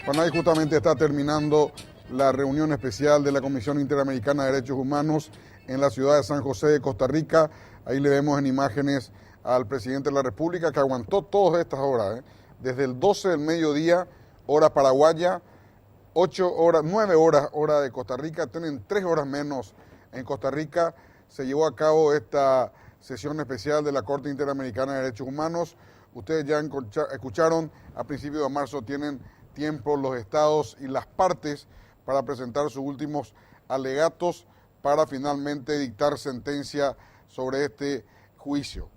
Bueno, ahí justamente está terminando la reunión especial de la Comisión Interamericana de Derechos Humanos en la ciudad de San José de Costa Rica. Ahí le vemos en imágenes al presidente de la República que aguantó todas estas horas, desde el 12 del mediodía, hora paraguaya, 8 horas, 9 horas, hora de Costa Rica, tienen 3 horas menos en Costa Rica. Se llevó a cabo esta sesión especial de la Corte Interamericana de Derechos Humanos. Ustedes ya escucharon, a principios de marzo tienen tiempo los estados y las partes para presentar sus últimos alegatos para finalmente dictar sentencia sobre este juicio.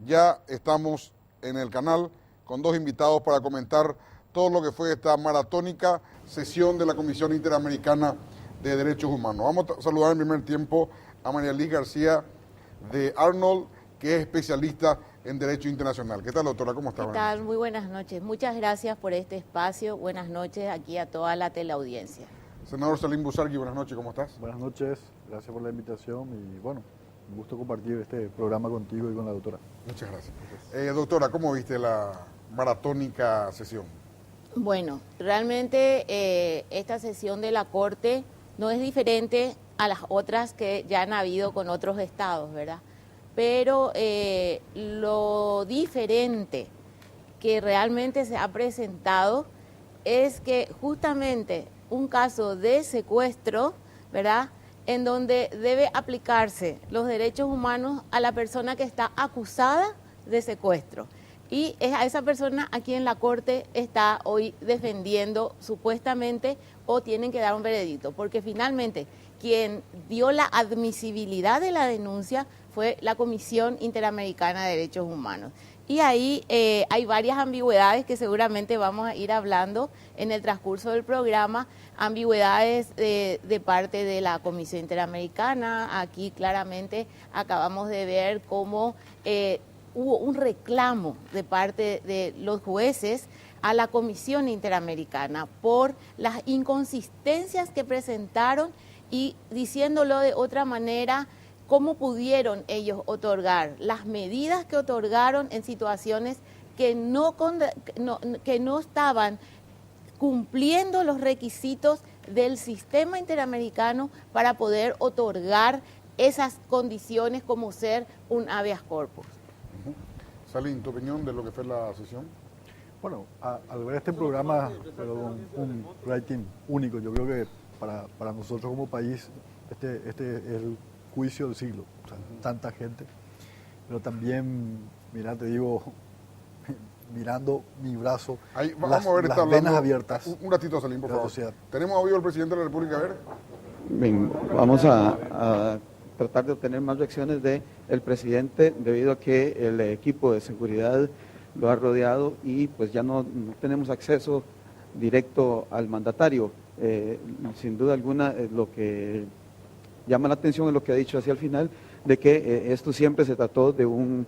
Ya estamos en el canal con 2 invitados para comentar todo lo que fue esta maratónica sesión de la Comisión Interamericana de Derechos Humanos. Vamos a saludar en primer tiempo a María Liz García de Arnold, que es especialista en Derecho Internacional. ¿Qué tal, doctora? ¿Cómo está? ¿Qué tal? Muy buenas noches. Muchas gracias por este espacio. Buenas noches aquí a toda la teleaudiencia. Senador Salim Busargui, buenas noches, ¿cómo estás? Buenas noches, gracias por la invitación y bueno, un gusto compartir este programa contigo y con la doctora. Muchas gracias. Doctora, ¿cómo viste la maratónica sesión? Bueno, realmente esta sesión de la Corte no es diferente a las otras que ya han habido con otros estados, ¿verdad? Pero lo diferente que realmente se ha presentado es que justamente un caso de secuestro, ¿verdad?, en donde debe aplicarse los derechos humanos a la persona que está acusada de secuestro. Y es a esa persona a quien la Corte está hoy defendiendo supuestamente o tienen que dar un veredicto, porque finalmente quien dio la admisibilidad de la denuncia fue la Comisión Interamericana de Derechos Humanos. Y ahí hay varias ambigüedades que seguramente vamos a ir hablando en el transcurso del programa, ambigüedades de parte de la Comisión Interamericana. Aquí claramente acabamos de ver cómo hubo un reclamo de parte de los jueces a la Comisión Interamericana por las inconsistencias que presentaron y, diciéndolo de otra manera, cómo pudieron ellos otorgar las medidas que otorgaron en situaciones que no estaban cumpliendo los requisitos del sistema interamericano para poder otorgar esas condiciones como ser un habeas corpus. Salim, ¿tu opinión de lo que fue la sesión? Bueno, al ver este programa, un rating único, yo creo que para nosotros como país, este es el juicio del siglo, o sea, tanta gente, pero también, mira, te digo, mirando mi brazo, ahí, vamos a ver, las venas abiertas. Un ratito, Salim, por favor. ¿Tenemos a oído al presidente de la República? A ver. Bien, vamos a tratar de obtener más reacciones del presidente debido a que el equipo de seguridad lo ha rodeado y pues ya no tenemos acceso directo al mandatario. Sin duda alguna, lo que llama la atención es lo que ha dicho hacia el final, de que esto siempre se trató de un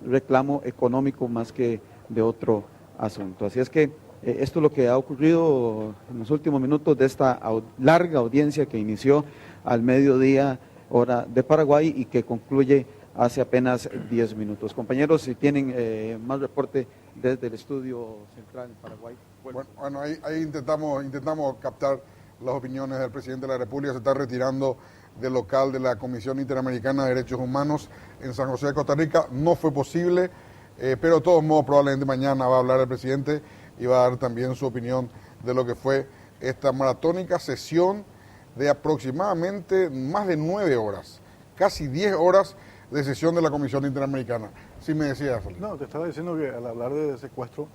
reclamo económico más que de otro asunto. Así es que esto es lo que ha ocurrido en los últimos minutos de esta larga audiencia que inició al mediodía, hora de Paraguay, y que concluye hace apenas 10 minutos. Compañeros, si tienen más reporte desde el estudio central en Paraguay. Bueno, ahí intentamos captar las opiniones del presidente de la República. Se está retirando del local de la Comisión Interamericana de Derechos Humanos en San José de Costa Rica. No fue posible, pero de todos modos probablemente mañana va a hablar el presidente y va a dar también su opinión de lo que fue esta maratónica sesión de aproximadamente más de 9 horas, casi 10 horas de sesión de la Comisión Interamericana. Sí me decías. No, te estaba diciendo que al hablar de secuestro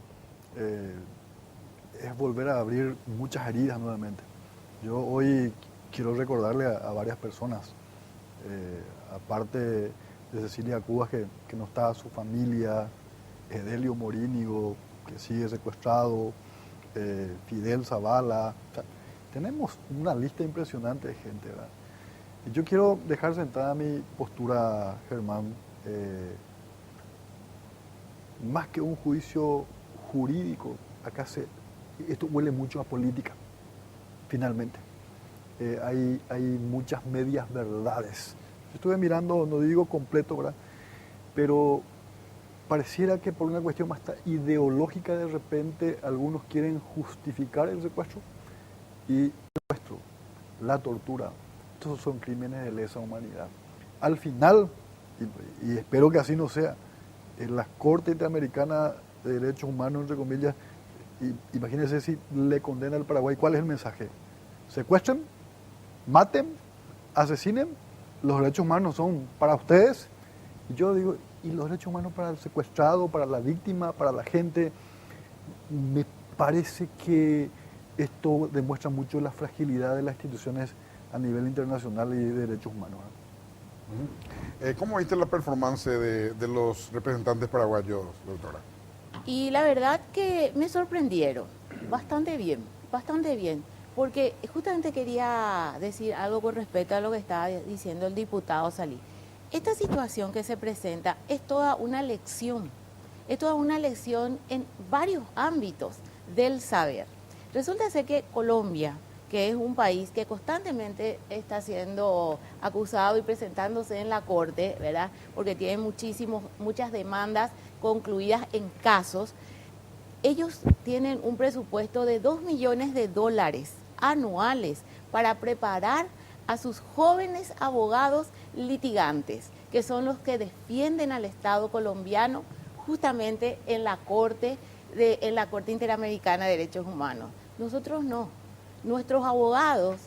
es volver a abrir muchas heridas nuevamente. Yo hoy quiero recordarle a varias personas, aparte de Cecilia Cubas, que no está, su familia, Delio Morínigo, que sigue secuestrado, Fidel Zavala. O sea, tenemos una lista impresionante de gente, ¿verdad? Y yo quiero dejar sentada mi postura, Germán. Más que un juicio jurídico, acá esto huele mucho a política, finalmente. Hay muchas medias verdades. Yo estuve mirando, no digo completo, ¿verdad?, pero pareciera que por una cuestión más ideológica de repente algunos quieren justificar el secuestro y el secuestro, la tortura, estos son crímenes de lesa humanidad. Al final, y espero que así no sea, en la Corte Interamericana de Derechos Humanos, entre comillas, imagínense si le condena al Paraguay, ¿cuál es el mensaje? Secuestren, maten, asesinen, los derechos humanos son para ustedes. Y yo digo, ¿y los derechos humanos para el secuestrado, para la víctima, para la gente? Me parece que esto demuestra mucho la fragilidad de las instituciones a nivel internacional y de derechos humanos. ¿Cómo viste la performance de los representantes paraguayos, doctora? Y la verdad que me sorprendieron bastante bien, porque justamente quería decir algo con respecto a lo que estaba diciendo el diputado Salí. Esta situación que se presenta es toda una lección en varios ámbitos del saber. Resulta ser que Colombia, que es un país que constantemente está siendo acusado y presentándose en la Corte, ¿verdad? Porque tiene muchas demandas concluidas en casos. Ellos tienen un presupuesto de $2 millones anuales para preparar a sus jóvenes abogados litigantes, que son los que defienden al Estado colombiano justamente en la Corte Interamericana de Derechos Humanos. Nosotros no. Nuestros abogados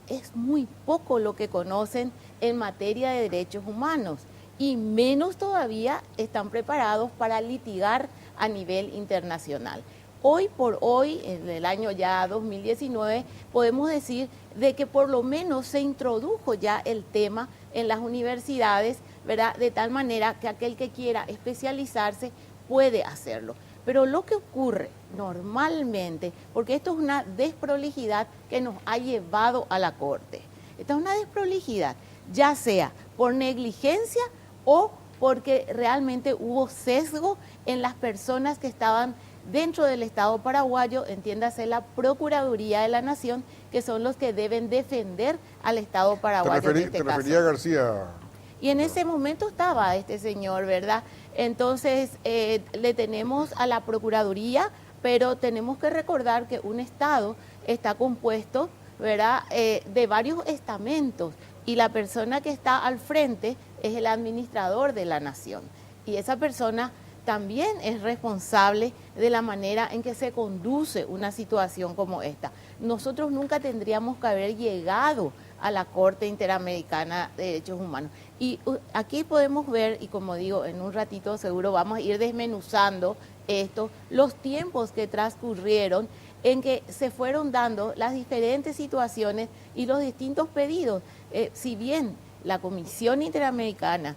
es muy poco lo que conocen en materia de derechos humanos y menos todavía están preparados para litigar a nivel internacional. Hoy por hoy, en el año ya 2019, podemos decir de que por lo menos se introdujo ya el tema en las universidades, ¿verdad? De tal manera que aquel que quiera especializarse puede hacerlo. Pero lo que ocurre normalmente, porque esto es una desprolijidad que nos ha llevado a la Corte. Esta es una desprolijidad, ya sea por negligencia o porque realmente hubo sesgo en las personas que estaban dentro del Estado paraguayo, entiéndase la Procuraduría de la Nación, que son los que deben defender al Estado paraguayo. ¿Te refería a García? Y en ese momento estaba este señor, ¿verdad? Entonces, le tenemos a la Procuraduría, pero tenemos que recordar que un Estado está compuesto, ¿verdad?, de varios estamentos, y la persona que está al frente es el administrador de la nación. Y esa persona también es responsable de la manera en que se conduce una situación como esta. Nosotros nunca tendríamos que haber llegado a la Corte Interamericana de Derechos Humanos. Y aquí podemos ver, y como digo, en un ratito seguro vamos a ir desmenuzando esto, los tiempos que transcurrieron en que se fueron dando las diferentes situaciones y los distintos pedidos. Si bien la Comisión Interamericana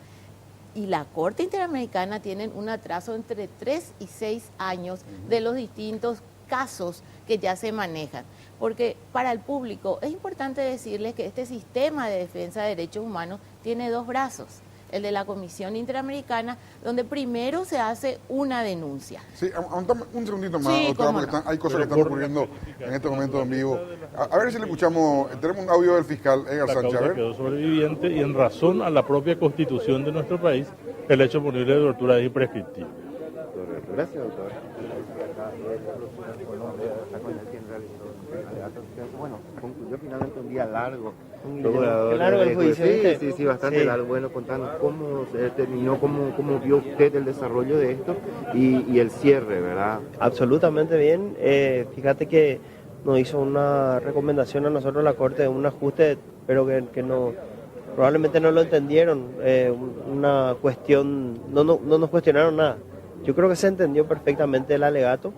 y la Corte Interamericana tienen un atraso entre 3 y 6 años de los distintos casos que ya se manejan. Porque para el público es importante decirles que este sistema de defensa de derechos humanos tiene dos brazos. El de la Comisión Interamericana, donde primero se hace una denuncia. Sí, un segundito más, sí, doctora, porque hay cosas que están ocurriendo en este momento en vivo. A ver si le escuchamos, tenemos un audio del fiscal Edgar Sánchez. La causa quedó sobreviviente y en razón a la propia Constitución de nuestro país, el hecho punible de tortura es imprescriptible. Gracias, doctor. Bueno, concluyó finalmente un día largo. Claro, el juicio. Sí, bastante largo. Bueno, contanos cómo se terminó, cómo vio usted el desarrollo de esto y el cierre, ¿verdad? Absolutamente bien. Fíjate que nos hizo una recomendación a nosotros la Corte de un ajuste, pero que no, probablemente no lo entendieron. Una cuestión, no nos cuestionaron nada. Yo creo que se entendió perfectamente el alegato.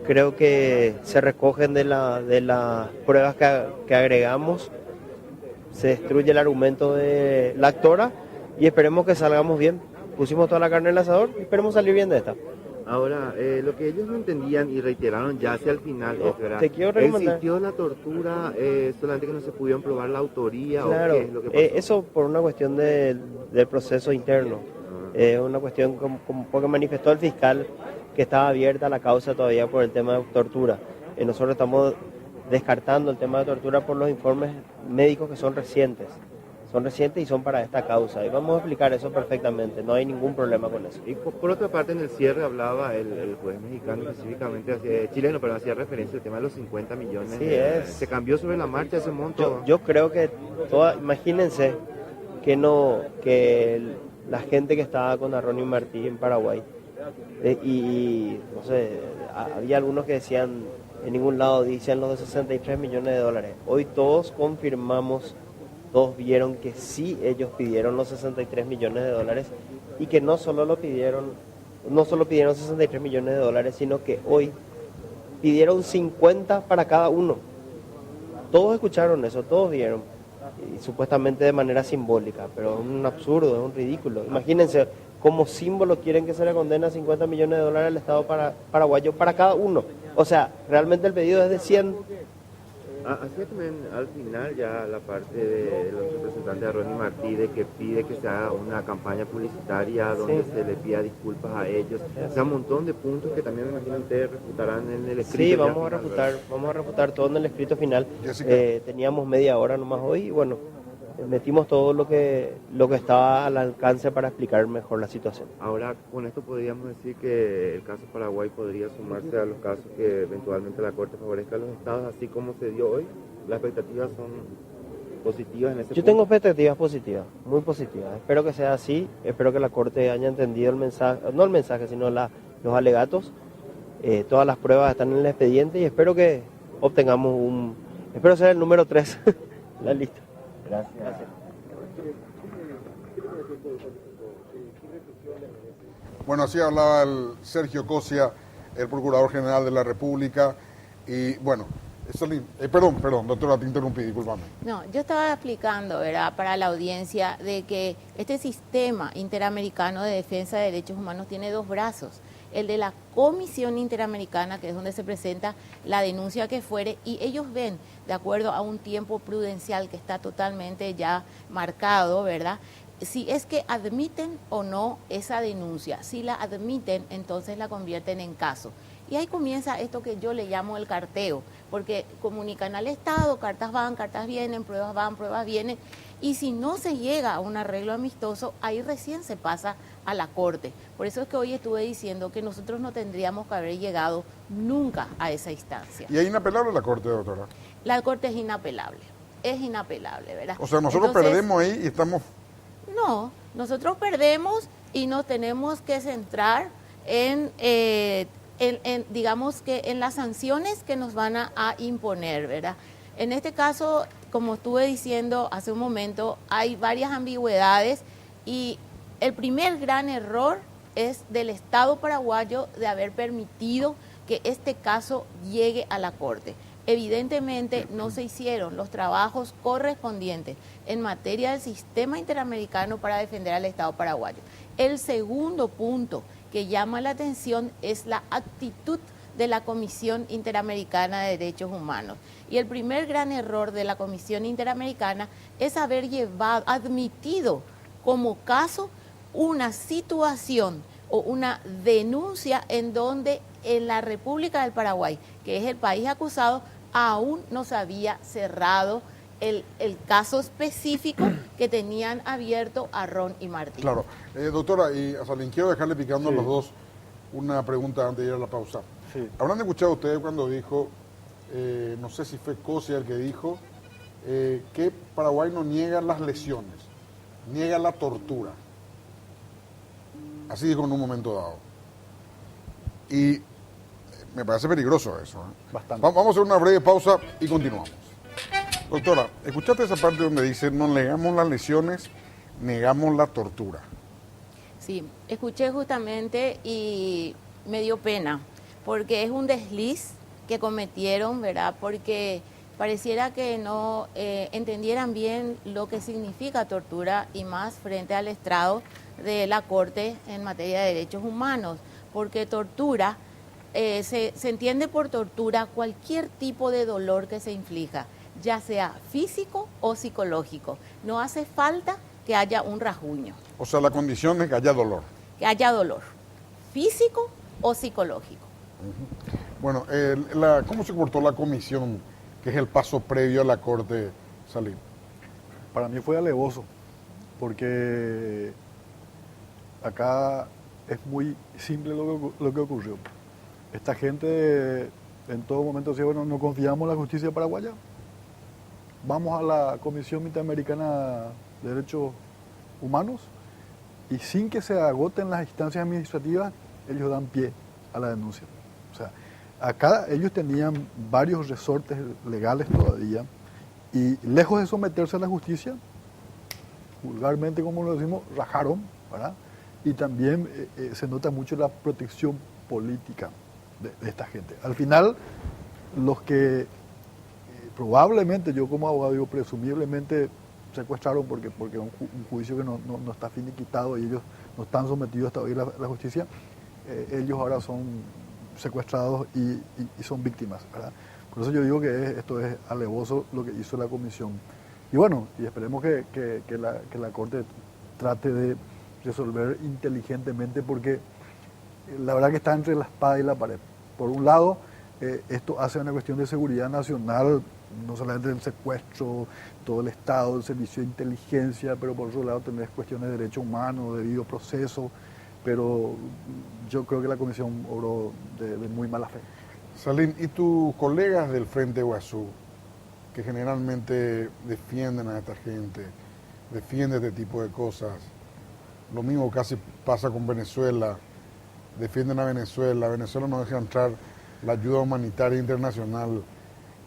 Creo que se recogen de las pruebas que agregamos. Se destruye el argumento de la actora y esperemos que salgamos bien. Pusimos toda la carne en el asador y esperemos salir bien de esta. Ahora, lo que ellos no entendían y reiteraron ya hacia el final es, ¿verdad? Te quiero recomendar. ¿Existió la tortura solamente que no se pudieron probar la autoría? Claro, ¿o qué es lo que pasó? eso por una cuestión del proceso interno. Una cuestión porque manifestó el fiscal que estaba abierta la causa todavía por el tema de tortura. Nosotros estamos descartando el tema de tortura por los informes médicos que son recientes. son recientes y son para esta causa. Y vamos a explicar eso perfectamente, no hay ningún problema con eso. Y por otra parte, en el cierre hablaba el juez mexicano específicamente, chileno, pero hacía referencia al tema de los 50 millones. Sí, es. ¿Se cambió sobre la marcha ese monto? Yo creo que imagínense que la gente que estaba con Arron y Martí en Paraguay, y no sé, había algunos que decían, en ningún lado dicen los de 63 millones de dólares. Hoy todos confirmamos, todos vieron que sí ellos pidieron los 63 millones de dólares y que no solo pidieron 63 millones de dólares, sino que hoy pidieron 50 para cada uno. Todos escucharon eso, todos vieron, y supuestamente de manera simbólica, pero es un absurdo, es un ridículo. Imagínense, como símbolo quieren que se le condene a 50 millones de dólares al Estado paraguayo para cada uno. O sea, realmente el pedido es de 100. Así es también al final ya la parte de los representantes de Arron y Martí de que pide que se haga una campaña publicitaria donde se le pida disculpas a ellos. O sea, un montón de puntos que también me imagino ustedes refutarán en el escrito. Sí, vamos a refutar todo en el escrito final. Teníamos media hora nomás hoy y bueno, metimos todo lo que estaba al alcance para explicar mejor la situación. Ahora, con esto podríamos decir que el caso Paraguay podría sumarse a los casos que eventualmente la Corte favorezca a los estados, así como se dio hoy. Las expectativas son positivas en ese punto. Yo tengo expectativas positivas, muy positivas. Espero que sea así, espero que la Corte haya entendido el mensaje, no el mensaje, sino los alegatos. Todas las pruebas están en el expediente y espero que obtengamos espero ser el número 3 la lista. Gracias. Bueno, así hablaba el Sergio Cosia, el Procurador General de la República. Y bueno, perdón, doctora, te interrumpí, discúlpame. No, yo estaba explicando, ¿verdad?, para la audiencia de que este sistema interamericano de defensa de derechos humanos tiene dos brazos. El de la Comisión Interamericana, que es donde se presenta la denuncia que fuere, y ellos ven, de acuerdo a un tiempo prudencial que está totalmente ya marcado, ¿verdad?, si es que admiten o no esa denuncia. Si la admiten, entonces la convierten en caso. Y ahí comienza esto que yo le llamo el carteo, porque comunican al Estado, cartas van, cartas vienen, pruebas van, pruebas vienen, y si no se llega a un arreglo amistoso, ahí recién se pasa a la Corte. Por eso es que hoy estuve diciendo que nosotros no tendríamos que haber llegado nunca a esa instancia. ¿Y es inapelable la Corte, doctora? La Corte es inapelable, ¿verdad? O sea, nosotros perdemos ahí y estamos... No, nosotros perdemos y nos tenemos que centrar en digamos que en las sanciones que nos van a imponer, ¿verdad? En este caso, como estuve diciendo hace un momento, hay varias ambigüedades y el primer gran error es del Estado paraguayo de haber permitido que este caso llegue a la Corte. Evidentemente no se hicieron los trabajos correspondientes en materia del sistema interamericano para defender al Estado paraguayo. El segundo punto que llama la atención es la actitud de la Comisión Interamericana de Derechos Humanos. Y el primer gran error de la Comisión Interamericana es haber admitido como caso una situación o una denuncia en donde en la República del Paraguay, que es el país acusado, aún no se había cerrado el caso específico que tenían abierto Arron y Martí. Claro. Doctora, y a Salín, quiero dejarle picando a los dos una pregunta antes de ir a la pausa. Sí. ¿Habrán escuchado ustedes cuando dijo, no sé si fue Cosia el que dijo, que Paraguay no niega las lesiones, niega la tortura? Así dijo en un momento dado. Y me parece peligroso eso. Bastante. Vamos a hacer una breve pausa y continuamos. Doctora, ¿escuchaste esa parte donde dice no negamos las lesiones, negamos la tortura? Sí, escuché justamente y me dio pena, porque es un desliz que cometieron, ¿verdad? Porque pareciera que no entendieran bien lo que significa tortura y más frente al estrado de la Corte en materia de derechos humanos, porque tortura, se entiende por tortura cualquier tipo de dolor que se inflija, ya sea físico o psicológico. No hace falta que haya un rasguño. O sea, la condición es que haya dolor. Que haya dolor, físico o psicológico. Bueno, ¿cómo se comportó la comisión, que es el paso previo a la Corte, Salín? para mí fue alevoso, porque acá es muy simple lo que ocurrió. Esta gente en todo momento decía, bueno, no confiamos en la justicia paraguaya, vamos a la Comisión Interamericana de Derechos Humanos y sin que se agoten las instancias administrativas, ellos dan pie a la denuncia. O sea, acá ellos tenían varios resortes legales todavía y lejos de someterse a la justicia, vulgarmente como lo decimos, rajaron, ¿verdad? Y también se nota mucho la protección política de esta gente. Al final, los que probablemente, yo como abogado digo, presumiblemente secuestraron porque es un juicio que no está finiquitado y ellos no están sometidos hasta hoy a la justicia, ellos ahora son secuestrados y son víctimas, ¿verdad? Por eso yo digo que esto es alevoso lo que hizo la comisión. Y bueno, y esperemos que la Corte trate de resolver inteligentemente, porque la verdad que está entre la espada y la pared. Por un lado, esto hace una cuestión de seguridad nacional, no solamente del secuestro, todo el Estado, el servicio de inteligencia, pero por otro lado tenés cuestiones de derechos humanos, debido proceso, pero yo creo que la comisión obró de muy mala fe. Salim, ¿y tus colegas del Frente Guazú, que generalmente defienden a esta gente, defienden este tipo de cosas? Lo mismo casi pasa con Venezuela, defienden a Venezuela, Venezuela no deja entrar la ayuda humanitaria internacional.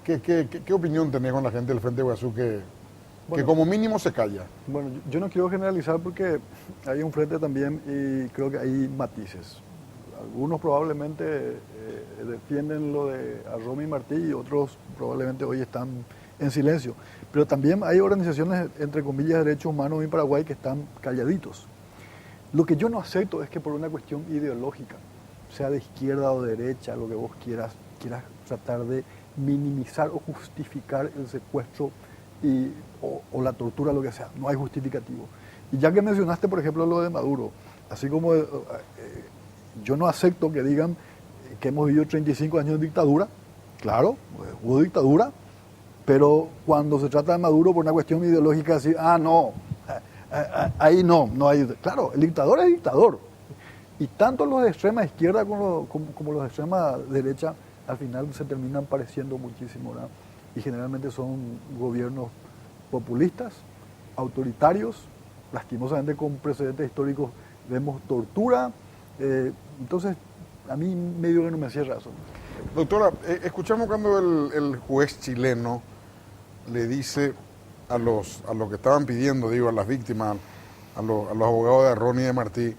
¿Qué opinión tenés con la gente del Frente Guazú que como mínimo se calla? Bueno, yo no quiero generalizar porque hay un frente también y creo que hay matices. Algunos probablemente defienden lo de Arromi y Martí y otros probablemente hoy están en silencio. Pero también hay organizaciones, entre comillas, de derechos humanos en Paraguay que están calladitos. Lo que yo no acepto es que por una cuestión ideológica, sea de izquierda o de derecha, lo que vos quieras tratar de minimizar o justificar el secuestro o la tortura, lo que sea. No hay justificativo. Y ya que mencionaste, por ejemplo, lo de Maduro, así como yo no acepto que digan que hemos vivido 35 años de dictadura, claro, hubo dictadura, pero cuando se trata de Maduro por una cuestión ideológica, decir, no, ahí no hay. Claro, el dictador es dictador. Y tanto los de extrema izquierda como los de extrema derecha, al final se terminan pareciendo muchísimo, ¿verdad? Y generalmente son gobiernos populistas, autoritarios, lastimosamente con precedentes históricos vemos tortura. Entonces, a mí medio que no me cierra eso. Doctora, escuchamos cuando el juez chileno le dice a los que estaban pidiendo, a las víctimas, a los abogados de Arroni y de Martí,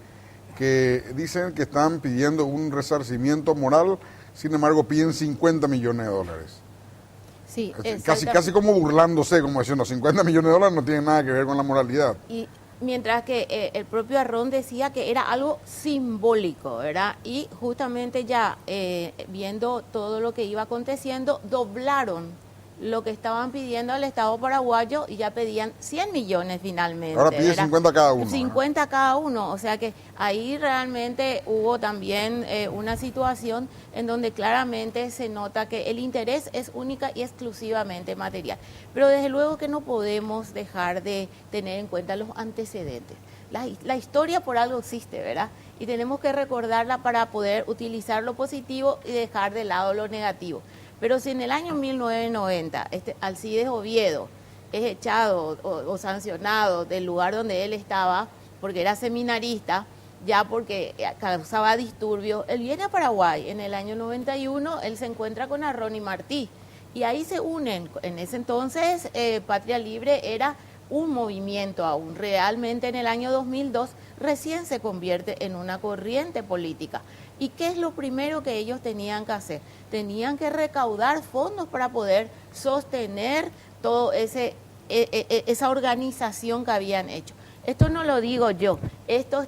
que dicen que están pidiendo un resarcimiento moral, sin embargo piden 50 millones de dólares. Sí, casi como burlándose, como diciendo, 50 millones de dólares no tienen nada que ver con la moralidad. Y mientras que el propio Arrón decía que era algo simbólico, ¿verdad? Y justamente ya viendo todo lo que iba aconteciendo, doblaron lo que estaban pidiendo al Estado paraguayo y ya pedían 100 millones finalmente. Ahora pide 50 cada uno. 50 cada uno, o sea que ahí realmente hubo también una situación en donde claramente se nota que el interés es única y exclusivamente material. Pero desde luego que no podemos dejar de tener en cuenta los antecedentes. La historia por algo existe, ¿verdad? Y tenemos que recordarla para poder utilizar lo positivo y dejar de lado lo negativo. Pero si en el año 1990 Alcides Oviedo es echado o sancionado del lugar donde él estaba, porque era seminarista, ya porque causaba disturbios, él viene a Paraguay. En el año 91 él se encuentra con Arroni Martí y ahí se unen. En ese entonces Patria Libre era un movimiento aún. Realmente en el año 2002 recién se convierte en una corriente política. ¿Y qué es lo primero que ellos tenían que hacer? Tenían que recaudar fondos para poder sostener todo esa organización que habían hecho. Esto no lo digo yo, esto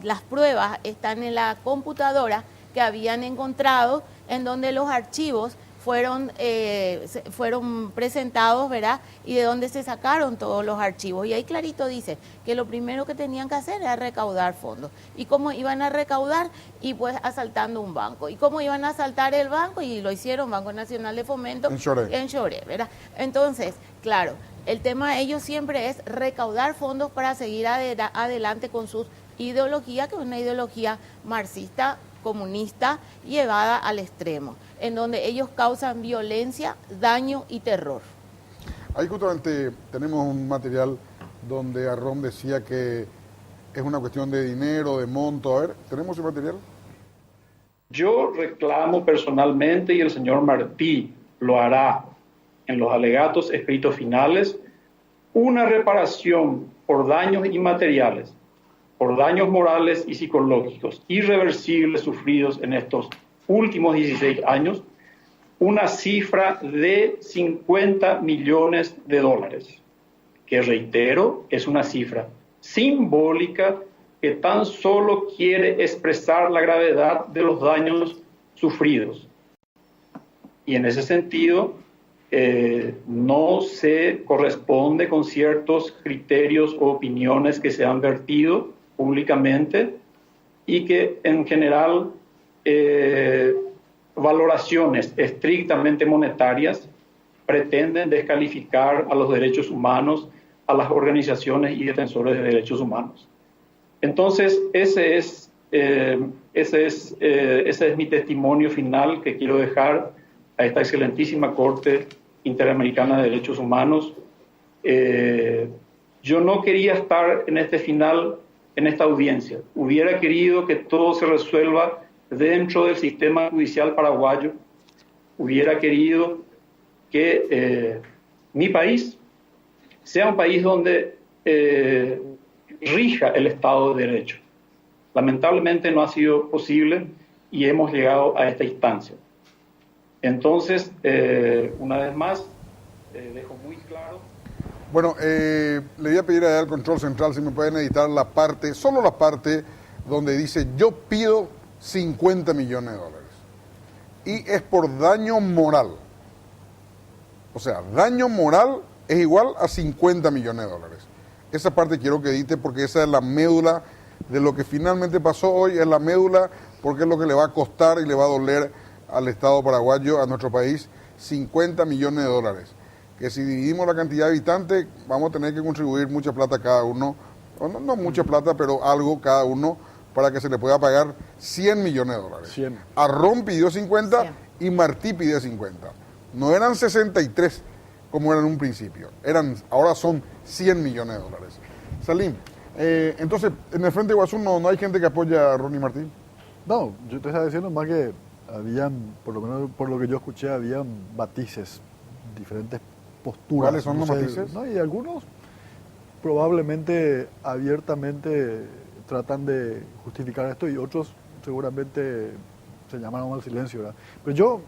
las pruebas están en la computadora que habían encontrado, en donde los archivos fueron presentados, ¿verdad? Y de donde se sacaron todos los archivos. Y ahí clarito dice que lo primero que tenían que hacer era recaudar fondos. ¿Y cómo iban a recaudar? Y pues asaltando un banco. ¿Y cómo iban a asaltar el banco? Y lo hicieron, Banco Nacional de Fomento. En Choré, ¿verdad? Entonces, claro, El tema de ellos siempre es recaudar fondos para seguir adelante con su ideología, que es una ideología marxista, comunista, llevada al extremo, en donde ellos causan violencia, daño y terror. Ahí justamente tenemos un material donde Arrón decía que es una cuestión de dinero, de monto. A ver, ¿tenemos ese material? Yo reclamo personalmente, y el señor Martí lo hará en los alegatos escritos finales, una reparación por daños inmateriales, por daños morales y psicológicos irreversibles sufridos en estos últimos 16 años, una cifra de 50 millones de dólares, que reitero, es una cifra simbólica que tan solo quiere expresar la gravedad de los daños sufridos. Y en ese sentido, no se corresponde con ciertos criterios o opiniones que se han vertido públicamente y que en general valoraciones estrictamente monetarias pretenden descalificar a los derechos humanos, a las organizaciones y defensores de derechos humanos. Entonces, ese es mi testimonio final que quiero dejar a esta excelentísima Corte Interamericana de Derechos Humanos. Yo no quería estar en este final, en esta audiencia. Hubiera querido que todo se resuelva dentro del sistema judicial paraguayo. Hubiera querido que mi país sea un país donde rija el Estado de Derecho. Lamentablemente no ha sido posible y hemos llegado a esta instancia. Entonces, una vez más, dejo muy claro. Bueno, le voy a pedir allá al control central si me pueden editar la parte, solo la parte donde dice yo pido 50 millones de dólares. Y es por daño moral. O sea, daño moral es igual a 50 millones de dólares. Esa parte quiero que edite porque esa es la médula de lo que finalmente pasó hoy, es la médula porque es lo que le va a costar y le va a doler al Estado paraguayo, a nuestro país, 50 millones de dólares. Que si dividimos la cantidad de habitantes, vamos a tener que contribuir mucha plata cada uno, o no mucha plata, pero algo cada uno, para que se le pueda pagar 100 millones de dólares. 100. Arrón pidió 50 100. y Martí pidió 50. No eran 63 como eran en un principio, ahora son 100 millones de dólares. Salim, entonces, en el Frente de Iguazú no hay gente que apoya a Ronnie Martí. No, yo te estaba diciendo más que habían, por lo menos por lo que yo escuché, habían matices, diferentes posturas. ¿Cuáles son los matices? No, y algunos probablemente abiertamente tratan de justificar esto y otros seguramente se llaman al silencio, ¿verdad? Pero yo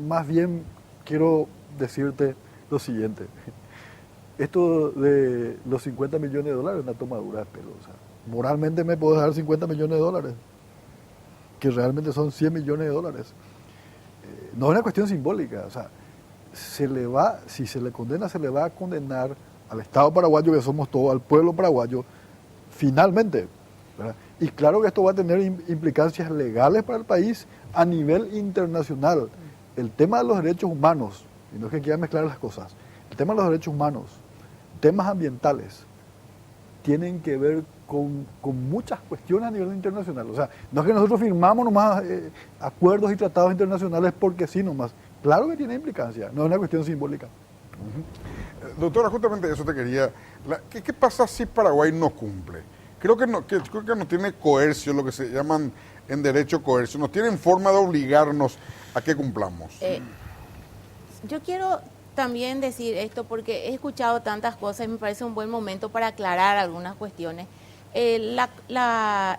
más bien quiero decirte lo siguiente. Esto de los 50 millones de dólares es una tomadura de pelo. O sea, moralmente me puedo dar 50 millones de dólares, que realmente son 100 millones de dólares. No es una cuestión simbólica. O sea, si se le condena, se le va a condenar al Estado paraguayo, que somos todos, al pueblo paraguayo, finalmente, ¿verdad? Y claro que esto va a tener implicancias legales para el país a nivel internacional. El tema de los derechos humanos, y no es que quiera mezclar las cosas, el tema de los derechos humanos, temas ambientales, tienen que ver con muchas cuestiones a nivel internacional. O sea, no es que nosotros firmamos nomás acuerdos y tratados internacionales porque sí nomás. Claro que tiene implicancia, no es una cuestión simbólica. Doctora, justamente eso te quería. ¿Qué pasa si Paraguay no cumple? Creo que no tiene coercio, lo que se llaman en derecho coercio. No tienen forma de obligarnos a que cumplamos. Yo quiero también decir esto porque he escuchado tantas cosas y me parece un buen momento para aclarar algunas cuestiones. El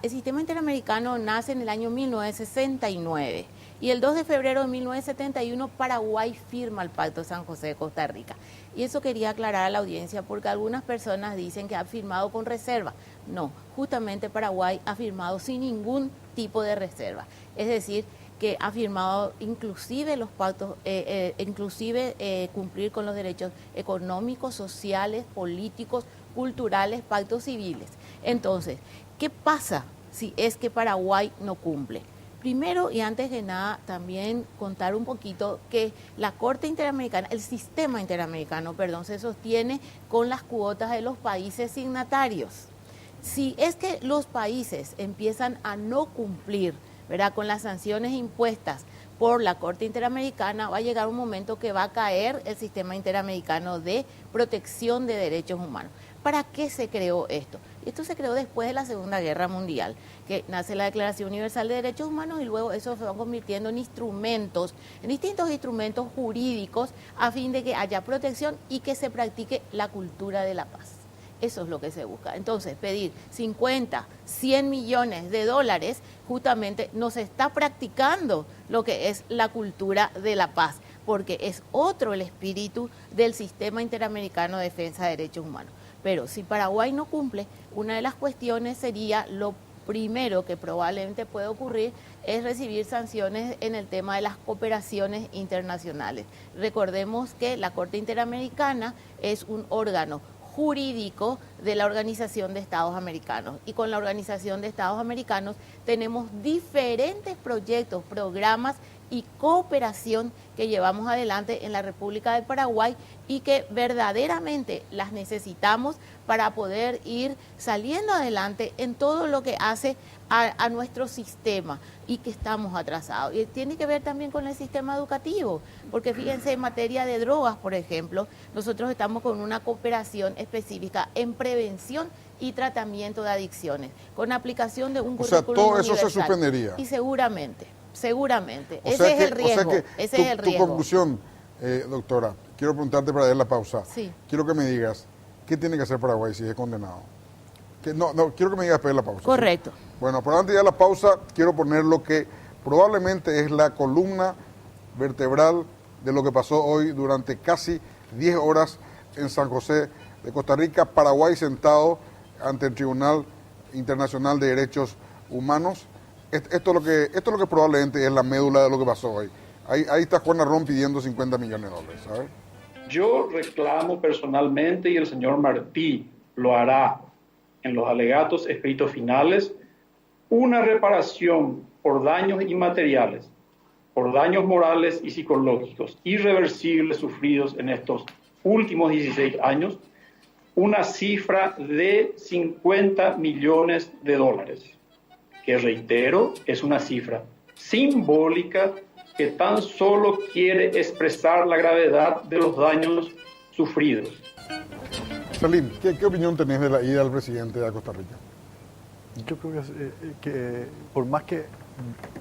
sistema interamericano nace en el año 1969 y el 2 de febrero de 1971 Paraguay firma el Pacto de San José de Costa Rica. Y eso quería aclarar a la audiencia porque algunas personas dicen que ha firmado con reserva. No, justamente Paraguay ha firmado sin ningún tipo de reserva. Es decir, que ha firmado inclusive los pactos, cumplir con los derechos económicos, sociales, políticos, culturales, pactos civiles. Entonces, ¿qué pasa si es que Paraguay no cumple? Primero y antes que nada, también contar un poquito que la Corte Interamericana, el sistema interamericano, perdón, se sostiene con las cuotas de los países signatarios. Si es que los países empiezan a no cumplir, ¿verdad?, con las sanciones impuestas por la Corte Interamericana, va a llegar un momento que va a caer el sistema interamericano de protección de derechos humanos. ¿Para qué se creó esto? Esto se creó después de la Segunda Guerra Mundial, que nace la Declaración Universal de Derechos Humanos y luego eso se va convirtiendo en instrumentos, en distintos instrumentos jurídicos a fin de que haya protección y que se practique la cultura de la paz. Eso es lo que se busca. Entonces, pedir 50, 100 millones de dólares justamente no se está practicando lo que es la cultura de la paz, porque es otro el espíritu del Sistema Interamericano de Defensa de Derechos Humanos. Pero si Paraguay no cumple, una de las cuestiones sería, lo primero que probablemente puede ocurrir es recibir sanciones en el tema de las cooperaciones internacionales. Recordemos que la Corte Interamericana es un órgano jurídico de la Organización de Estados Americanos, y con la Organización de Estados Americanos tenemos diferentes proyectos, programas y cooperación que llevamos adelante en la República del Paraguay y que verdaderamente las necesitamos para poder ir saliendo adelante en todo lo que hace a nuestro sistema, y que estamos atrasados. Y tiene que ver también con el sistema educativo, porque fíjense, en materia de drogas, por ejemplo, nosotros estamos con una cooperación específica en prevención y tratamiento de adicciones, con aplicación de un currículum todo eso universal. se suspendería. Y seguramente. Ese es el riesgo. Ese es el riesgo. Tu conclusión, doctora, quiero preguntarte para dar la pausa. Sí. Quiero que me digas, ¿qué tiene que hacer Paraguay si es condenado? No, quiero que me digas después de la pausa. Correcto. ¿Sí? Bueno, pero antes de dar la pausa, quiero poner lo que probablemente es la columna vertebral de lo que pasó hoy durante casi 10 horas en San José de Costa Rica. Paraguay sentado ante el Tribunal Internacional de Derechos Humanos. Esto es lo que probablemente es la médula de lo que pasó hoy. Ahí está Juan Arrón pidiendo 50 millones de dólares, ¿sabes? Yo reclamo personalmente, y el señor Martí lo hará en los alegatos escritos finales, una reparación por daños inmateriales, por daños morales y psicológicos irreversibles sufridos en estos últimos 16 años, una cifra de 50 millones de dólares, que reitero, es una cifra simbólica que tan solo quiere expresar la gravedad de los daños sufridos. Salim, ¿qué opinión tenés de la ida del presidente a Costa Rica? Yo creo que por más que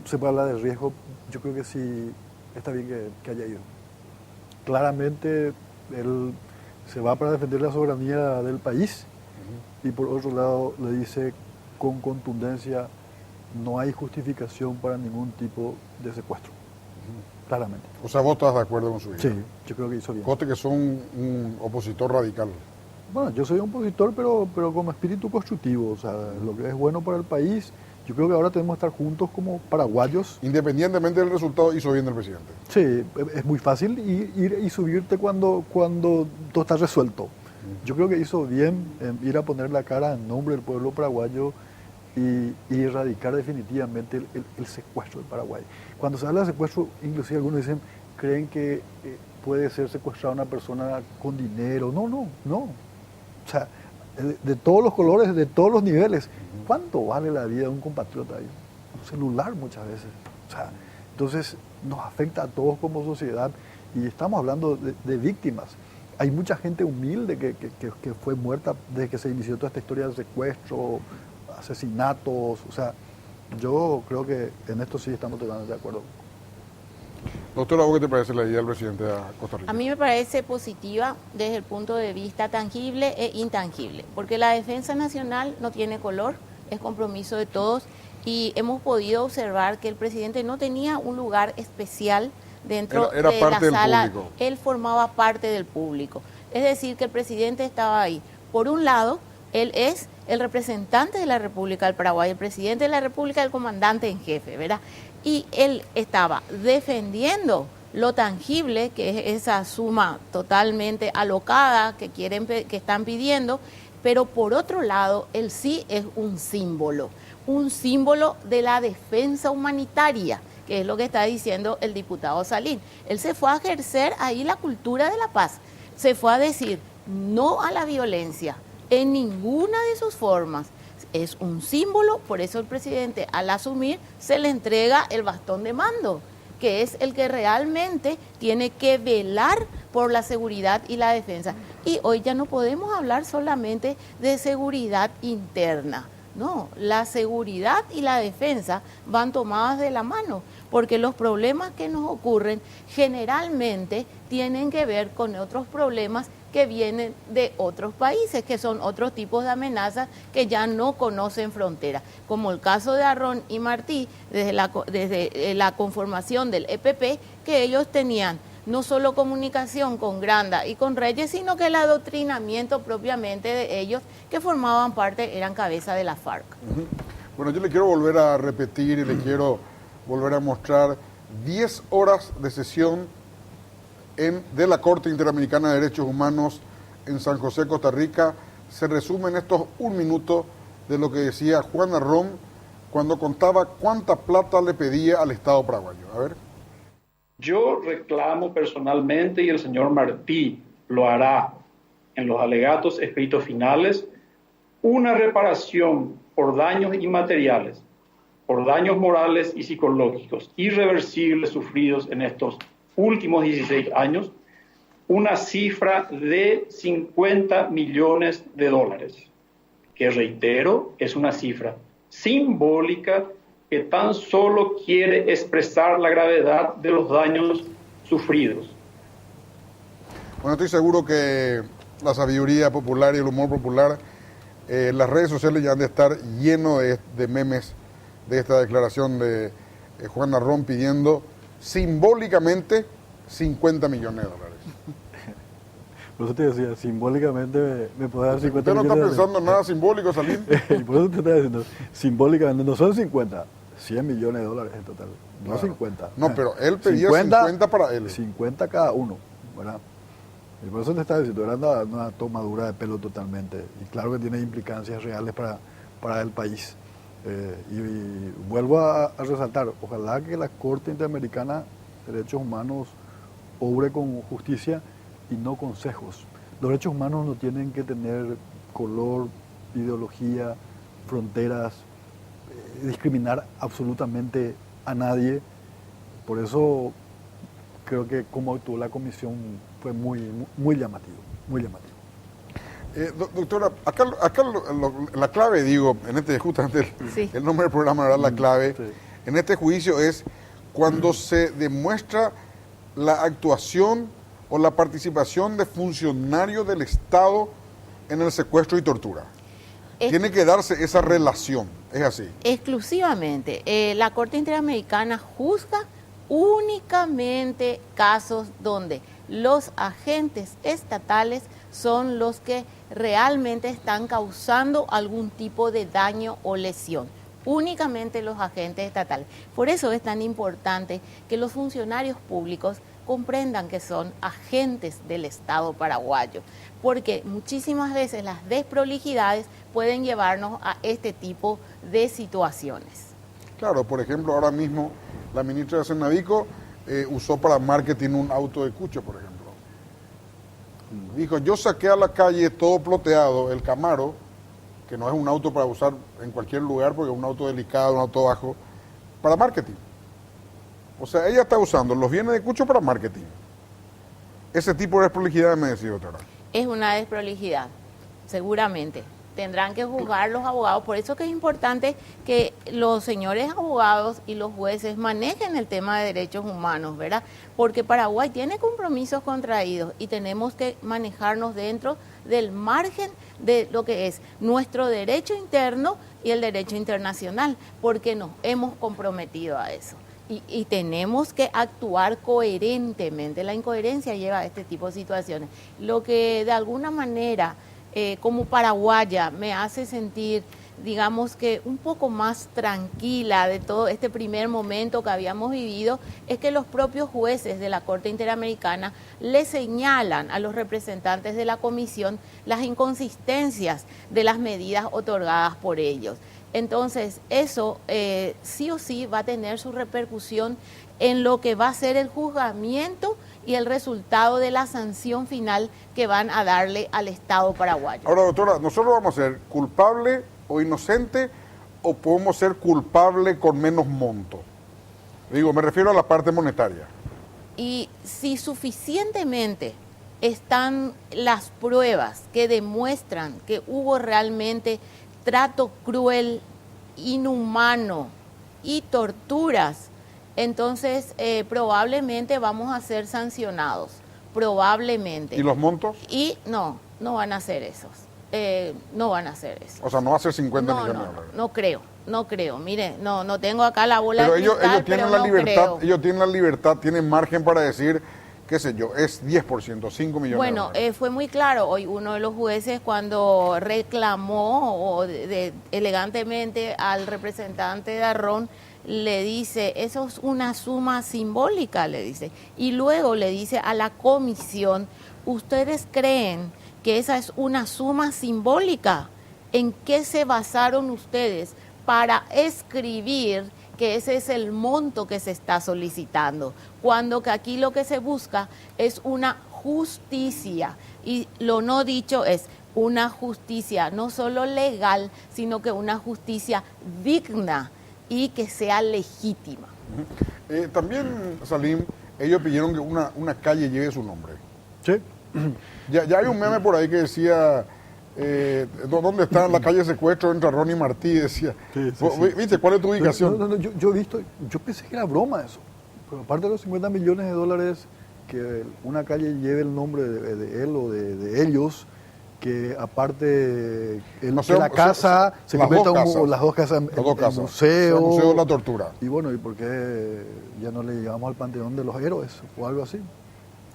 se pueda hablar de riesgo, yo creo que sí está bien que haya ido. Claramente él se va para defender la soberanía del país, y por otro lado le dice con contundencia: no hay justificación para ningún tipo de secuestro. Claramente. O sea, vos estás de acuerdo con su ida. Sí, yo creo que hizo bien. Coste que son un opositor radical. Bueno, yo soy un opositor, pero como espíritu constructivo, o sea, lo que es bueno para el país. Yo creo que ahora tenemos que estar juntos como paraguayos. Independientemente del resultado, hizo bien el presidente. Sí, es muy fácil ir y subirte cuando todo está resuelto. Yo creo que hizo bien en ir a poner la cara en nombre del pueblo paraguayo y erradicar definitivamente el secuestro del Paraguay. Cuando se habla de secuestro, inclusive algunos creen que puede ser secuestrada una persona con dinero. No. O sea, de todos los colores, de todos los niveles. ¿Cuánto vale la vida de un compatriota ahí? Un celular muchas veces. O sea, entonces nos afecta a todos como sociedad, y estamos hablando de víctimas. Hay mucha gente humilde que fue muerta desde que se inició toda esta historia de secuestro, asesinatos. O sea, yo creo que en esto sí estamos totalmente de acuerdo. Doctora, ¿vos qué te parece la idea del presidente a Costa Rica? A mí me parece positiva desde el punto de vista tangible e intangible, porque la defensa nacional no tiene color, es compromiso de todos, y hemos podido observar que el presidente no tenía un lugar especial dentro de la sala. Público. Él formaba parte del público. Es decir, que el presidente estaba ahí. Por un lado, él es el representante de la República del Paraguay, el presidente de la República, el comandante en jefe, ¿verdad? Y él estaba defendiendo lo tangible, que es esa suma totalmente alocada que están pidiendo, pero por otro lado, él sí es un símbolo, un símbolo de la defensa humanitaria, que es lo que está diciendo el diputado Salín. Él se fue a ejercer ahí la cultura de la paz, se fue a decir no a la violencia en ninguna de sus formas. Es un símbolo, por eso el presidente al asumir se le entrega el bastón de mando, que es el que realmente tiene que velar por la seguridad y la defensa. Y hoy ya no podemos hablar solamente de seguridad interna, no, la seguridad y la defensa van tomadas de la mano, porque los problemas que nos ocurren generalmente tienen que ver con otros problemas que vienen de otros países, que son otros tipos de amenazas que ya no conocen frontera, como el caso de Arron y Martí, desde la conformación del EPP, que ellos tenían no solo comunicación con Granda y con Reyes, sino que el adoctrinamiento propiamente de ellos, que formaban parte, eran cabeza de la FARC. Bueno, yo le quiero volver a repetir y le quiero volver a mostrar 10 horas de sesión de la Corte Interamericana de Derechos Humanos en San José, Costa Rica. Se resume en estos 1 minuto de lo que decía Juan Arron cuando contaba cuánta plata le pedía al Estado paraguayo. A ver. Yo reclamo personalmente, y el señor Martí lo hará en los alegatos escritos finales, una reparación por daños inmateriales, por daños morales y psicológicos irreversibles sufridos en estos últimos 16 años, una cifra de $50 millones, que reitero, es una cifra simbólica que tan solo quiere expresar la gravedad de los daños sufridos. Bueno, estoy seguro que la sabiduría popular y el humor popular, las redes sociales ya han de estar llenos de memes de esta declaración de Juan Arron pidiendo simbólicamente $50 millones. Por eso te decía, simbólicamente me puede dar 50 ¿Usted no millones. está pensando en nada simbólico, Salín? Y por eso te estoy diciendo, simbólicamente, no son 50, $100 millones en total, no Claro. 50. No, pero él pedía 50 para él. 50 cada uno, ¿verdad? Y por eso te estaba diciendo, era una tomadura de pelo totalmente. Y claro que tiene implicancias reales para el país. Y vuelvo a resaltar, ojalá que la Corte Interamericana de Derechos Humanos obre con justicia y no con sesgos. Los derechos humanos no tienen que tener color, ideología, fronteras, discriminar absolutamente a nadie. Por eso creo que como actuó la comisión fue muy llamativo, muy llamativo. Doctora, acá la clave, digo, en este justamente el nombre del programa era la clave, en este juicio es cuando se demuestra la actuación o la participación de funcionarios del Estado en el secuestro y tortura. Tiene que darse esa relación, es así. Exclusivamente. La Corte Interamericana juzga únicamente casos donde los agentes estatales son los que realmente están causando algún tipo de daño o lesión. Únicamente los agentes estatales. Por eso es tan importante que los funcionarios públicos comprendan que son agentes del Estado paraguayo, porque muchísimas veces las desprolijidades pueden llevarnos a este tipo de situaciones. Claro, por ejemplo, ahora mismo la ministra de Senavico usó para marketing un auto de Cucho, por ejemplo. Dijo, yo saqué a la calle todo ploteado, el Camaro, que no es un auto para usar en cualquier lugar, porque es un auto delicado, un auto bajo, para marketing. O sea, ella está usando los bienes de Cucho para marketing. Ese tipo de desprolijidad me decía, doctora. Es una desprolijidad, seguramente. Tendrán que juzgar los abogados. Por eso que es importante que los señores abogados y los jueces manejen el tema de derechos humanos, ¿verdad? Porque Paraguay tiene compromisos contraídos y tenemos que manejarnos dentro del margen de lo que es nuestro derecho interno y el derecho internacional, porque nos hemos comprometido a eso. Y tenemos que actuar coherentemente. La incoherencia lleva a este tipo de situaciones. Lo que de alguna manera, como paraguaya, me hace sentir, digamos que un poco más tranquila de todo este primer momento que habíamos vivido, es que los propios jueces de la Corte Interamericana le señalan a los representantes de la comisión las inconsistencias de las medidas otorgadas por ellos. Entonces, eso sí o sí va a tener su repercusión en lo que va a ser el juzgamiento y el resultado de la sanción final que van a darle al Estado paraguayo. Ahora, doctora, ¿nosotros vamos a ser culpable o inocente o podemos ser culpable con menos monto? Digo, me refiero a la parte monetaria. Y si suficientemente están las pruebas que demuestran que hubo realmente trato cruel, inhumano y torturas, entonces probablemente vamos a ser sancionados, probablemente. ¿Y los montos? Y no van a ser esos, no van a ser esos. O sea, no va a ser 50 millones de dólares. No creo, mire, no tengo acá la bola Pero de cristal, ellos tienen pero la no libertad, creo. ellos tienen la libertad, tienen margen para decir, qué sé yo, es 10%, 5 millones Bueno, de dólares. fue muy claro hoy uno de los jueces cuando reclamó elegantemente al representante de Arrón, le dice, eso es una suma simbólica, le dice. Y luego le dice a la comisión, ¿ustedes creen que esa es una suma simbólica? ¿En qué se basaron ustedes para escribir que ese es el monto que se está solicitando? Cuando que aquí lo que se busca es una justicia, y lo no dicho es una justicia no solo legal, sino que una justicia digna y que sea legítima. También, Salim, ellos pidieron que una calle lleve su nombre. Sí. Ya hay un meme por ahí que decía, ¿dónde está la calle Secuestro entre Ronnie Martí? Decía, Sí, ¿viste cuál es tu ubicación? No, yo he visto, yo pensé que era broma eso. Pero aparte de los 50 millones de dólares, que una calle lleve el nombre de él o de ellos, que aparte No sé, que la casa se las convierta dos casas. las dos casas en Las dos casas. museo. El Museo de la Tortura. Y bueno, ¿y por qué ya no le llamamos al Panteón de los Héroes o algo así?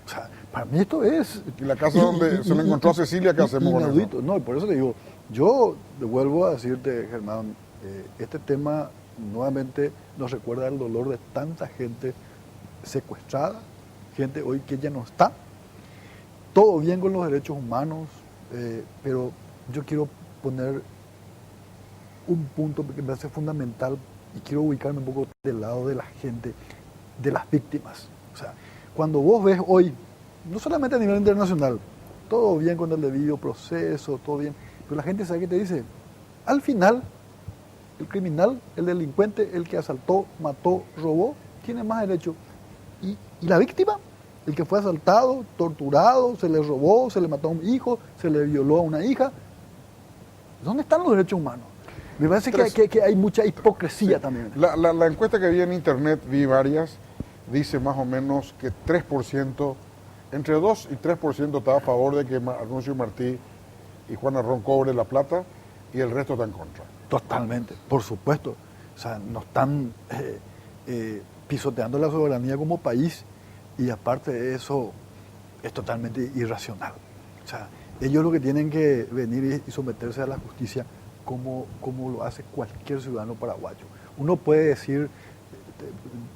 O sea, para mí esto es... Y la casa donde se le encontró a Cecilia, ¿qué hacemos con eso? Inaudito. No, y por eso te digo, yo vuelvo a decirte, Germán, este tema nuevamente nos recuerda el dolor de tanta gente secuestrada, gente hoy que ya no está. Todo bien con los derechos humanos, pero yo quiero poner un punto que me hace fundamental y quiero ubicarme un poco del lado de la gente, de las víctimas. O sea, cuando vos ves hoy, no solamente a nivel internacional, todo bien con el debido proceso, todo bien, pero la gente sabe que te dice, al final, el criminal, el delincuente, el que asaltó, mató, robó, tiene más derecho. Y la víctima, el que fue asaltado, torturado, se le robó, se le mató a un hijo, se le violó a una hija. ¿Dónde están los derechos humanos? Me parece que hay mucha hipocresía también. La encuesta que vi en internet, vi varias, dice más o menos que 3%, entre 2 y 3% está a favor de que Arnulfo Martí y Juan Arrón cobre la plata y el resto está en contra. Totalmente, por supuesto. O sea, nos están pisoteando la soberanía como país y aparte de eso es totalmente irracional. O sea, ellos lo que tienen que venir y someterse a la justicia como lo hace cualquier ciudadano paraguayo. Uno puede decir,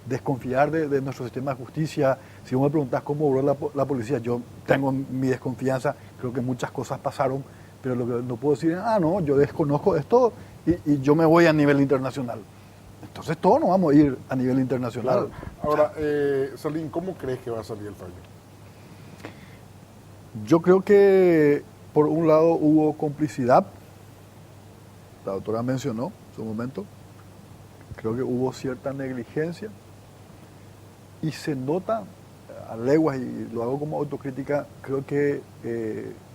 desconfiar de nuestro sistema de justicia. Si vos me preguntás cómo obró la policía, yo tengo mi desconfianza, creo que muchas cosas pasaron, pero lo que no puedo decir es, no, yo desconozco esto y yo me voy a nivel internacional. Entonces todos nos vamos a ir a nivel internacional. Claro. Ahora, Salim, ¿cómo crees que va a salir el fallo? Yo creo que por un lado hubo complicidad, la doctora mencionó en su momento, creo que hubo cierta negligencia y se nota a leguas, y lo hago como autocrítica, creo que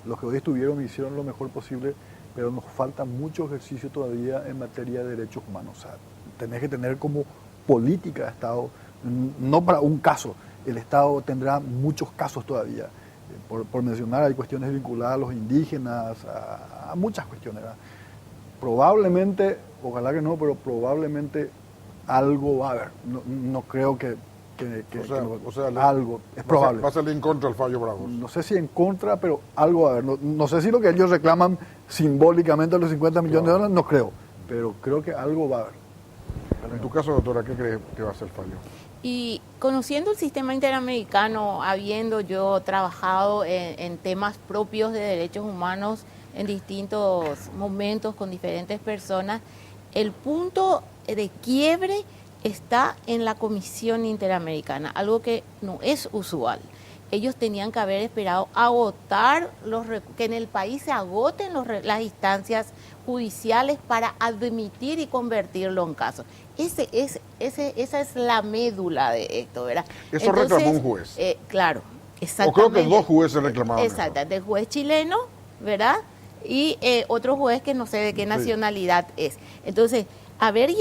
los que hoy estuvieron hicieron lo mejor posible, pero nos falta mucho ejercicio todavía en materia de derechos humanos. O sea, tenés que tener como política de Estado, no para un caso, el Estado tendrá muchos casos todavía. Por mencionar, hay cuestiones vinculadas a los indígenas, a muchas cuestiones, ¿verdad? Probablemente, ojalá que no, pero probablemente algo va a haber. No creo que algo, es probable. Va a salir en contra del fallo Bravos. No sé si en contra, pero algo va a haber. No sé si lo que ellos reclaman simbólicamente los 50 millones de dólares, no creo, pero creo que algo va a haber. En tu caso, doctora, ¿qué crees que va a ser el fallo? Y conociendo el sistema interamericano, habiendo yo trabajado en temas propios de derechos humanos en distintos momentos con diferentes personas, el punto de quiebre está en la Comisión Interamericana, algo que no es usual. Ellos tenían que haber esperado agotar que en el país se agoten las instancias judiciales para admitir y convertirlo en caso. Esa es la médula de esto, ¿verdad? Eso reclamó un juez. Claro, exactamente. O creo que 2 jueces reclamaron. Exactamente, el juez chileno, ¿verdad? Y otro juez que no sé de qué nacionalidad es. Entonces, haberles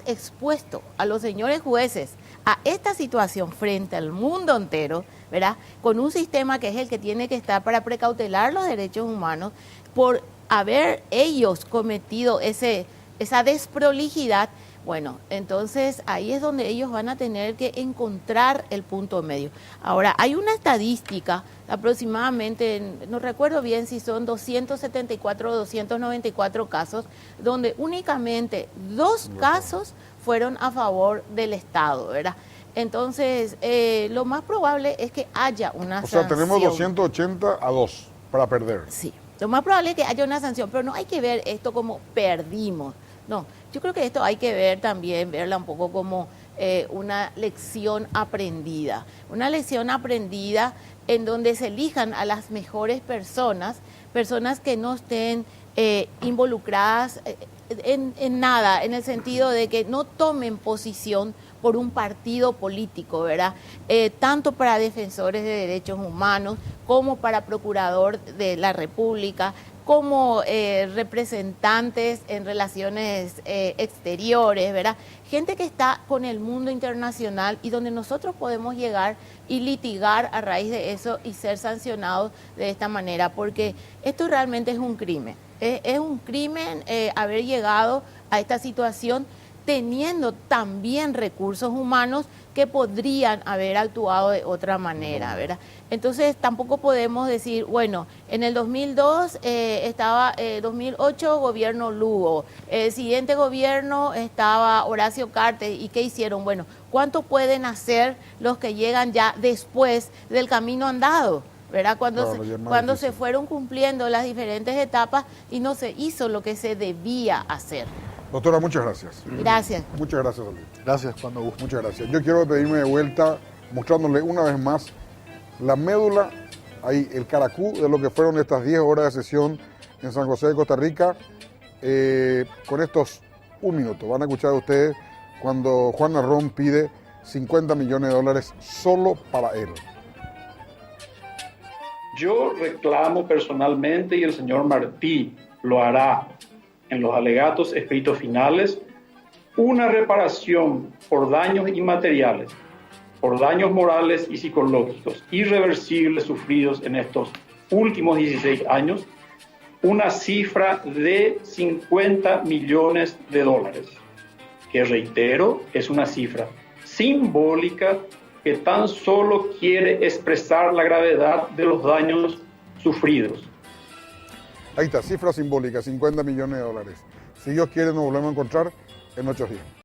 expuesto a los señores jueces a esta situación frente al mundo entero, ¿verdad? Con un sistema que es el que tiene que estar para precautelar los derechos humanos, por haber ellos cometido esa desprolijidad, bueno, entonces ahí es donde ellos van a tener que encontrar el punto medio. Ahora, hay una estadística, aproximadamente, no recuerdo bien si son 274 o 294 casos, donde únicamente 2 casos fueron a favor del Estado, ¿verdad? Entonces, lo más probable es que haya una sanción. O sea, tenemos 280 a 2 para perder. Sí, lo más probable es que haya una sanción, pero no hay que ver esto como perdimos. No, yo creo que esto hay que verla un poco como una lección aprendida. Una lección aprendida en donde se elijan a las mejores personas que no estén involucradas en nada, en el sentido de que no tomen posición por un partido político, ¿verdad? Tanto para defensores de derechos humanos como para procurador de la República, como representantes en relaciones exteriores, ¿verdad? Gente que está con el mundo internacional y donde nosotros podemos llegar y litigar a raíz de eso y ser sancionados de esta manera, porque esto realmente es un crimen. Es un crimen haber llegado a esta situación teniendo también recursos humanos que podrían haber actuado de otra manera, ¿verdad? Entonces tampoco podemos decir, bueno, en el 2002 estaba 2008 gobierno Lugo, el siguiente gobierno estaba Horacio Cartes, ¿y qué hicieron? Bueno, ¿cuánto pueden hacer los que llegan ya después del camino andado? ¿Verdad? Cuando se fueron cumpliendo las diferentes etapas y no se hizo lo que se debía hacer. Doctora, muchas gracias. Gracias. Muchas gracias, Olivia. Gracias, cuando guste. Muchas gracias. Yo quiero pedirme de vuelta, mostrándole una vez más la médula, ahí el caracú de lo que fueron estas 10 horas de sesión en San José de Costa Rica. Con estos 1 minuto van a escuchar ustedes cuando Juan Narrón pide $50 millones solo para él. Yo reclamo personalmente, y el señor Martí lo hará en los alegatos escritos finales, una reparación por daños inmateriales, por daños morales y psicológicos irreversibles sufridos en estos últimos 16 años, una cifra de $50 millones, que reitero, es una cifra simbólica que tan solo quiere expresar la gravedad de los daños sufridos. Ahí está, cifra simbólica, $50 millones. Si Dios quiere, nos volvemos a encontrar en 8 días.